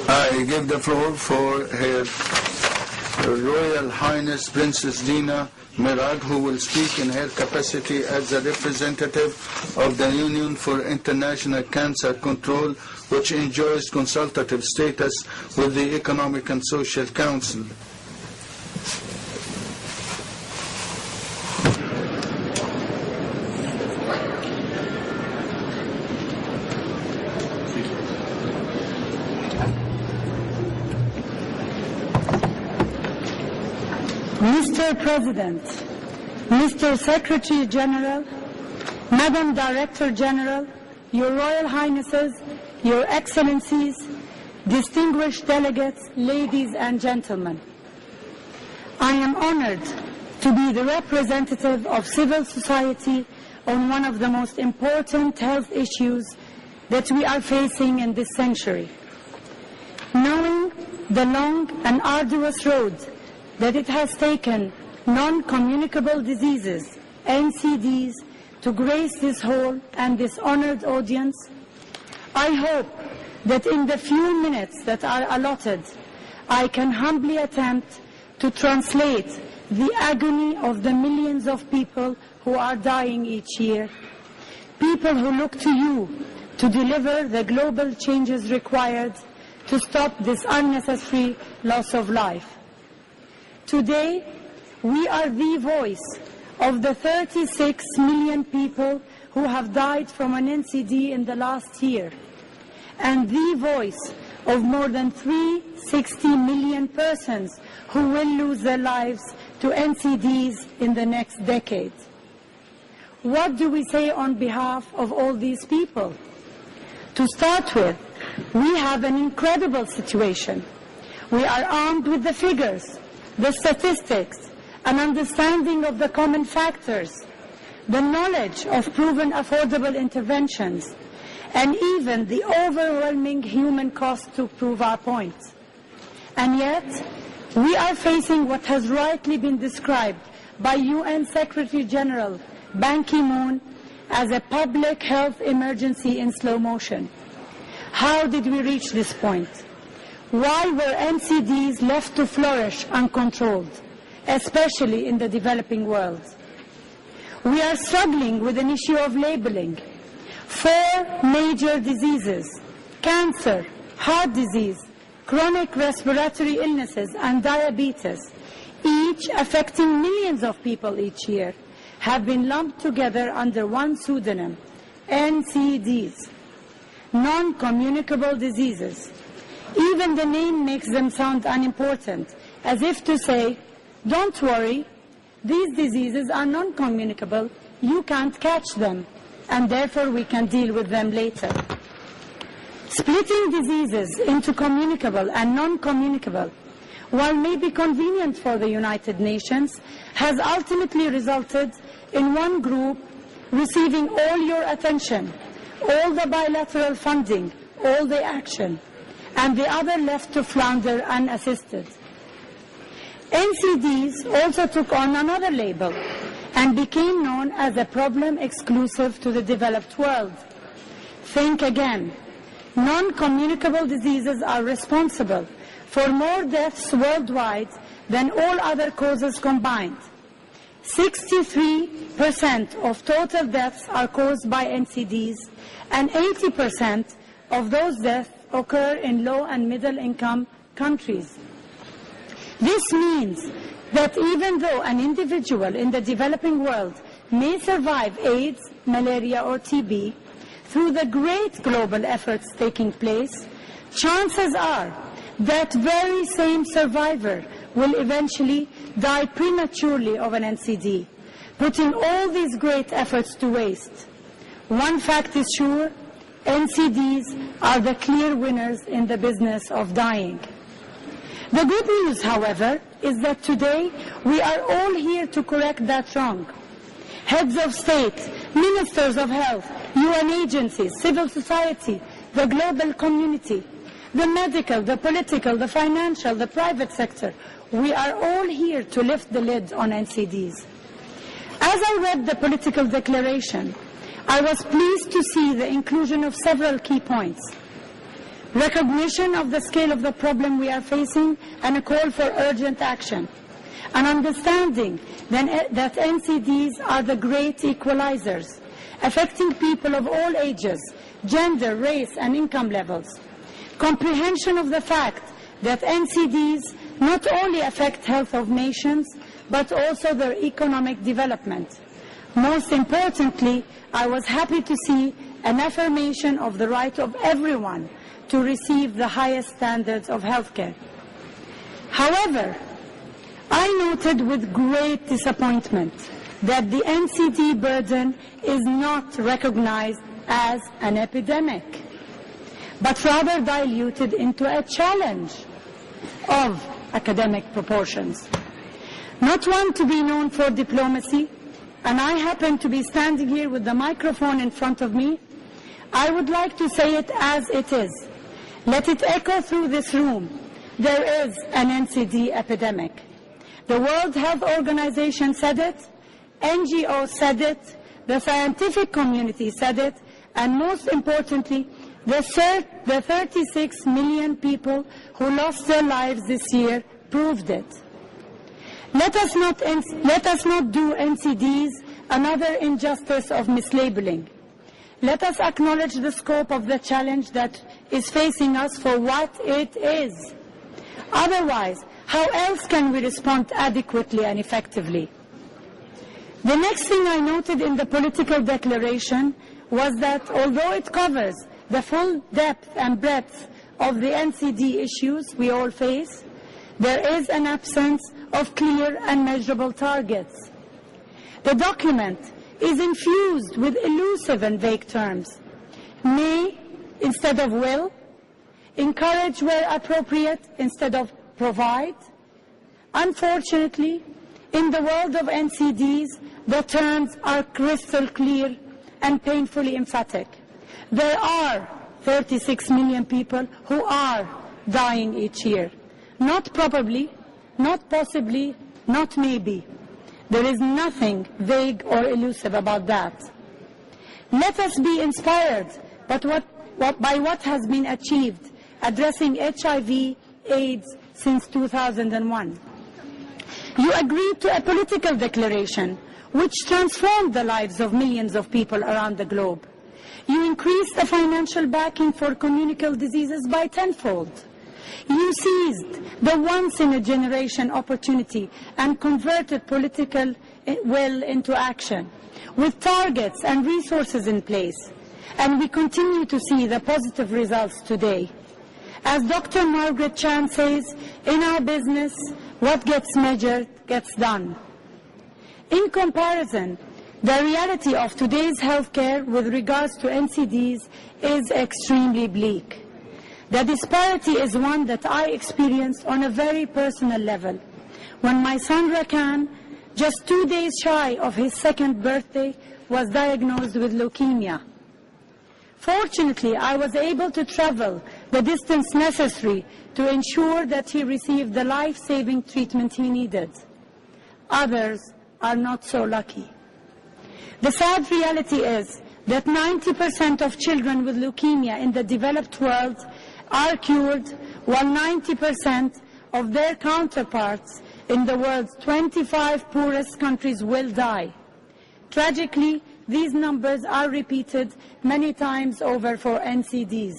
I give the floor for Her Royal Highness Princess Dina Mired, who will speak in her capacity as a representative of the Union for International Cancer Control, which enjoys consultative status with the Economic and Social Council. Mr. President, Mr. Secretary General, Madam Director General, Your Royal Highnesses, Your Excellencies, distinguished delegates, ladies and gentlemen, I am honored to be the representative of civil society on one of the most important health issues that we are facing in this century. Knowing the long and arduous road that it has taken non-communicable diseases, NCDs, to grace this hall and this honored audience, I hope that in the few minutes that are allotted, I can humbly attempt to translate the agony of the millions of people who are dying each year, people who look to you to deliver the global changes required to stop this unnecessary loss of life. Today, we are the voice of the 36 million people who have died from an NCD in the last year, and the voice of more than 360 million persons who will lose their lives to NCDs in the next decade. What do we say on behalf of all these people? To start with, we have an incredible situation. We are armed with the figures, the statistics, an understanding of the common factors, the knowledge of proven affordable interventions, and even the overwhelming human cost to prove our point. And yet, we are facing what has rightly been described by UN Secretary General Ban Ki-moon as a public health emergency in slow motion. How did we reach this point? Why were NCDs left to flourish uncontrolled, especially in the developing world? We are struggling with an issue of labeling. 4 major diseases, cancer, heart disease, chronic respiratory illnesses, and diabetes, each affecting millions of people each year, have been lumped together under one pseudonym, NCDs, non-communicable diseases. Even the name makes them sound unimportant, as if to say, don't worry, these diseases are non-communicable, you can't catch them, and therefore we can deal with them later. Splitting diseases into communicable and non-communicable, while may be convenient for the United Nations, has ultimately resulted in one group receiving all your attention, all the bilateral funding, all the action, and the other left to flounder unassisted. NCDs also took on another label and became known as a problem exclusive to the developed world. Think again. Non-communicable diseases are responsible for more deaths worldwide than all other causes combined. 63% of total deaths are caused by NCDs, and 80% of those deaths occur in low and middle income countries. This means that even though an individual in the developing world may survive AIDS, malaria or TB, through the great global efforts taking place, chances are that very same survivor will eventually die prematurely of an NCD, putting all these great efforts to waste. One fact is sure, NCDs are the clear winners in the business of dying. The good news, however, is that today we are all here to correct that wrong. Heads of state, ministers of health, UN agencies, civil society, the global community, the medical, the political, the financial, the private sector, we are all here to lift the lid on NCDs. As I read the political declaration, I was pleased to see the inclusion of several key points. recognition of the scale of the problem we are facing, and a call for urgent action. An understanding that NCDs are the great equalizers, affecting people of all ages, gender, race, and income levels. Comprehension of the fact that NCDs not only affect health of nations, but also their economic development. Most importantly, I was happy to see an affirmation of the right of everyone to receive the highest standards of healthcare. However, I noted with great disappointment that the NCD burden is not recognized as an epidemic, but rather diluted into a challenge of academic proportions. Not one to be known for diplomacy, and I happen to be standing here with the microphone in front of me, I would like to say it as it is. Let it echo through this room. There is an NCD epidemic. The World Health Organization said it, NGOs said it, the scientific community said it, and most importantly, the 36 million people who lost their lives this year proved it. Let us not do NCDs another injustice of mislabeling. Let us acknowledge the scope of the challenge that is facing us for what it is. Otherwise, how else can we respond adequately and effectively? The next thing I noted in the political declaration was that although it covers the full depth and breadth of the NCD issues we all face, there is an absence of clear and measurable targets. The document is infused with elusive and vague terms. May instead of will, encourage where appropriate instead of provide. Unfortunately, in the world of NCDs, the terms are crystal clear and painfully emphatic. There are 36 million people who are dying each year. Not probably, not possibly, not maybe. There is nothing vague or elusive about that. Let us be inspired by what has been achieved addressing HIV, AIDS since 2001. You agreed to a political declaration which transformed the lives of millions of people around the globe. You increased the financial backing for communicable diseases by tenfold. You seized the once-in-a-generation opportunity and converted political will into action, with targets and resources in place. And we continue to see the positive results today. As Dr. Margaret Chan says, in our business, what gets measured gets done. In comparison, the reality of today's healthcare with regards to NCDs is extremely bleak. The disparity is one that I experienced on a very personal level. When my son Rakan, just 2 days shy of his second birthday, was diagnosed with leukemia. Fortunately, I was able to travel the distance necessary to ensure that he received the life-saving treatment he needed. Others are not so lucky. The sad reality is that 90% of children with leukemia in the developed world are cured, while 90% of their counterparts in the world's 25 poorest countries will die. Tragically, these numbers are repeated many times over for NCDs.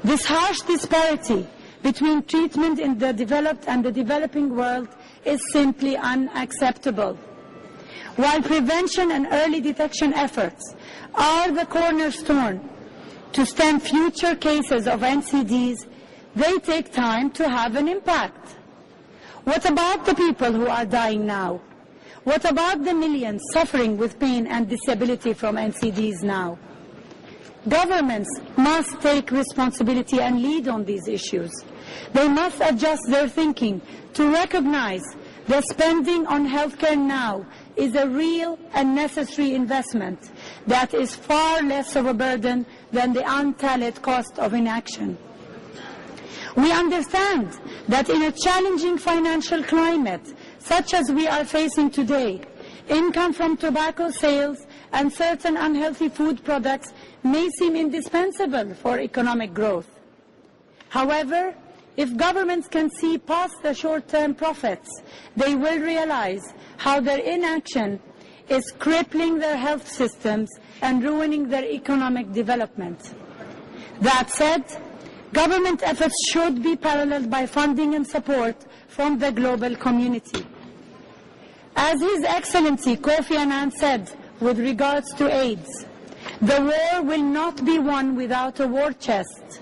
This harsh disparity between treatment in the developed and the developing world is simply unacceptable. While prevention and early detection efforts are the cornerstone to stem future cases of NCDs, they take time to have an impact. What about the people who are dying now? What about the millions suffering with pain and disability from NCDs now? Governments must take responsibility and lead on these issues. They must adjust their thinking to recognize that spending on healthcare now is a real and necessary investment that is far less of a burden than the untallied cost of inaction. We understand that in a challenging financial climate, such as we are facing today, income from tobacco sales and certain unhealthy food products may seem indispensable for economic growth. However, if governments can see past the short-term profits, they will realize how their inaction is crippling their health systems and ruining their economic development. That said, government efforts should be paralleled by funding and support from the global community. As His Excellency Kofi Annan said with regards to AIDS, the war will not be won without a war chest.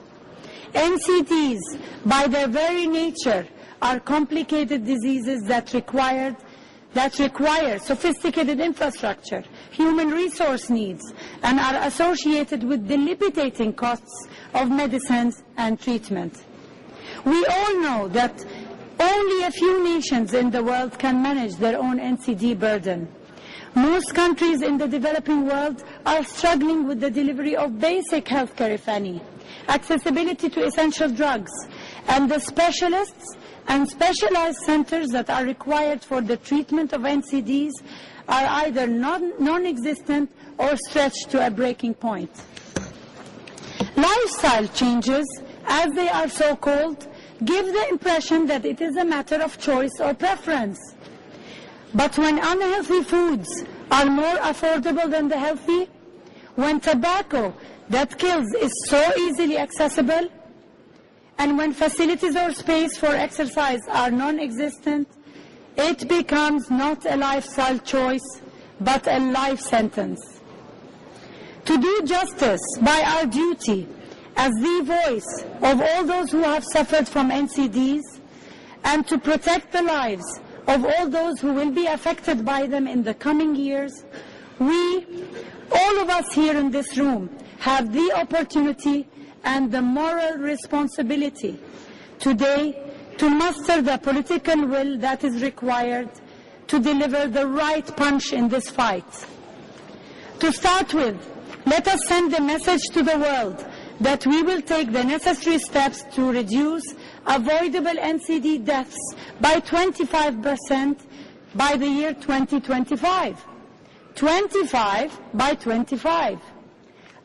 NCDs, by their very nature, are complicated diseases that require sophisticated infrastructure, human resource needs, and are associated with debilitating costs of medicines and treatment. We all know that only a few nations in the world can manage their own NCD burden. Most countries in the developing world are struggling with the delivery of basic healthcare, if any, accessibility to essential drugs, and the specialists and specialized centers that are required for the treatment of NCDs are either non-existent or stretched to a breaking point. Lifestyle changes, as they are so called, give the impression that it is a matter of choice or preference. But when unhealthy foods are more affordable than the healthy, when tobacco that kills is so easily accessible, and when facilities or space for exercise are non-existent, it becomes not a lifestyle choice, but a life sentence. To do justice by our duty as the voice of all those who have suffered from NCDs, and to protect the lives of all those who will be affected by them in the coming years, we, all of us here in this room, have the opportunity and the moral responsibility today to muster the political will that is required to deliver the right punch in this fight. To start with, let us send a message to the world that we will take the necessary steps to reduce avoidable NCD deaths by 25% by the year 2025. 25 by 25.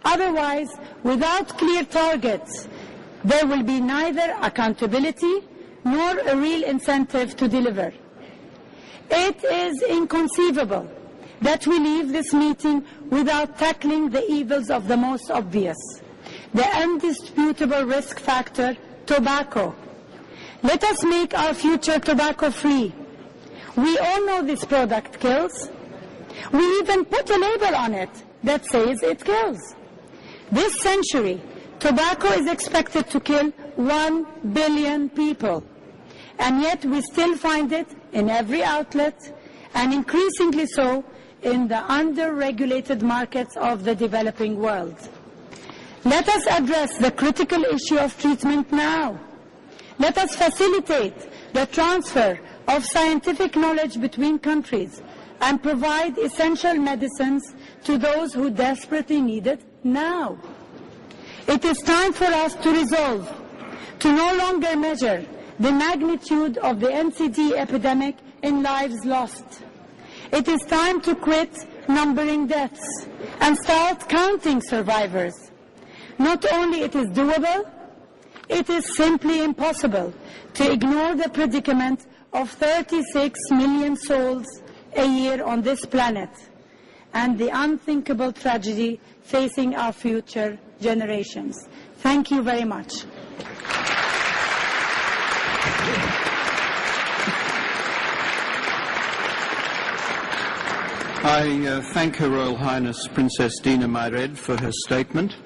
Otherwise, without clear targets, there will be neither accountability nor a real incentive to deliver. It is inconceivable that we leave this meeting without tackling the evils of the most obvious, the indisputable risk factor, tobacco. Let us make our future tobacco-free. We all know this product kills. We even put a label on it that says it kills. This century, tobacco is expected to kill 1 billion people, and yet we still find it in every outlet, and increasingly so in the under-regulated markets of the developing world. Let us address the critical issue of treatment now. Let us facilitate the transfer of scientific knowledge between countries and provide essential medicines to those who desperately need it now. It is time for us to resolve to no longer measure the magnitude of the NCD epidemic in lives lost. It is time to quit numbering deaths and start counting survivors. Not only it is doable, it is simply impossible to ignore the predicament of 36 million souls a year on this planet and the unthinkable tragedy facing our future generations. Thank you very much. I thank Her Royal Highness Princess Dina Mired for her statement.